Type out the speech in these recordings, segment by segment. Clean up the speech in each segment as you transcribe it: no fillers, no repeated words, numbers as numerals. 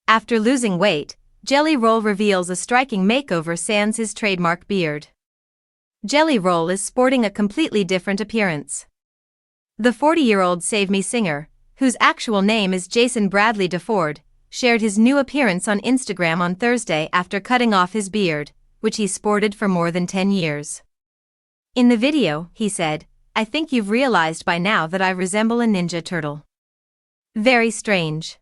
After losing weight, Jelly Roll reveals a striking makeover sans his trademark beard. Jelly Roll is sporting a completely different appearance. The 40-year-old Save Me singer, whose actual name is Jason Bradley DeFord, shared his new appearance on Instagram on Thursday after cutting off his beard, which he sported for more than 10 years. In the video, he said, "I think you've realized by now that I resemble a ninja turtle. Very strange.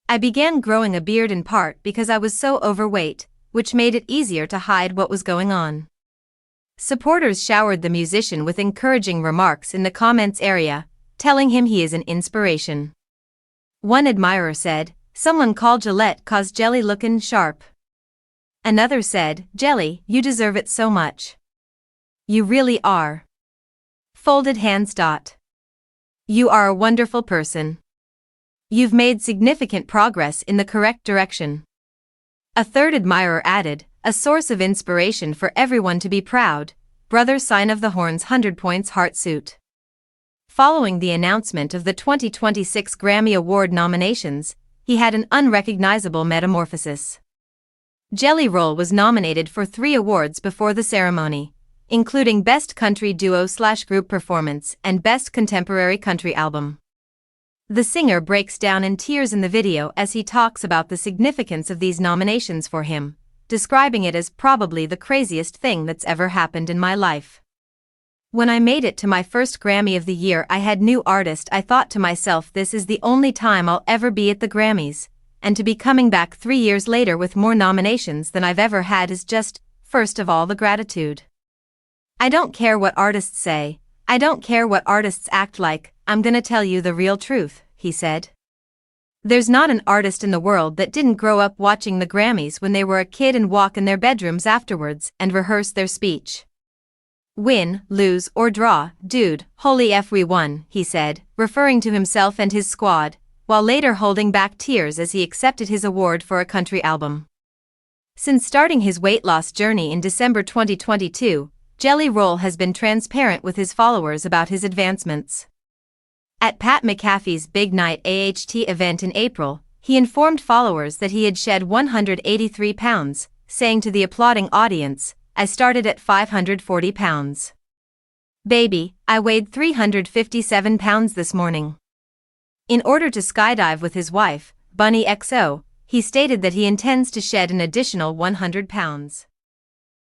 I began growing a beard in part because I was so overweight, which made it easier to hide what was going on." Supporters showered the musician with encouraging remarks in the comments area, telling him he is an inspiration. One admirer said, "Someone called Gillette 'cause Jelly lookin' sharp." Another said, "Jelly, you deserve it so much. You really are. Folded hands. You are a wonderful person. You've made significant progress in the correct direction." A third admirer added, "A source of inspiration for everyone to be proud, brother sign of the Horns 100 points heart suit." Following the announcement of the 2026 Grammy Award nominations, he had an unrecognizable metamorphosis. Jelly Roll was nominated for 3 awards before the ceremony, including Best Country Duo/Group Performance and Best Contemporary Country Album. The singer breaks down in tears in the video as he talks about the significance of these nominations for him, describing it as probably the craziest thing that's ever happened in my life. "When I made it to my first Grammy of the year, I had new artist. I thought to myself, this is the only time I'll ever be at the Grammys, and to be coming back 3 years later with more nominations than I've ever had is just, first of all, the gratitude. I don't care what artists say, I don't care what artists act like, I'm gonna tell you the real truth," he said. "There's not an artist in the world that didn't grow up watching the Grammys when they were a kid and walk in their bedrooms afterwards and rehearse their speech. Win, lose, or draw, dude, holy F we won," he said, referring to himself and his squad, while later holding back tears as he accepted his award for a country album. Since starting his weight loss journey in December 2022, Jelly Roll has been transparent with his followers about his advancements. At Pat McAfee's Big Night AHT event in April, he informed followers that he had shed 183 pounds, saying to the applauding audience, "I started at 540 pounds. Baby, I weighed 357 pounds this morning." In order to skydive with his wife, Bunny XO, he stated that he intends to shed an additional 100 pounds.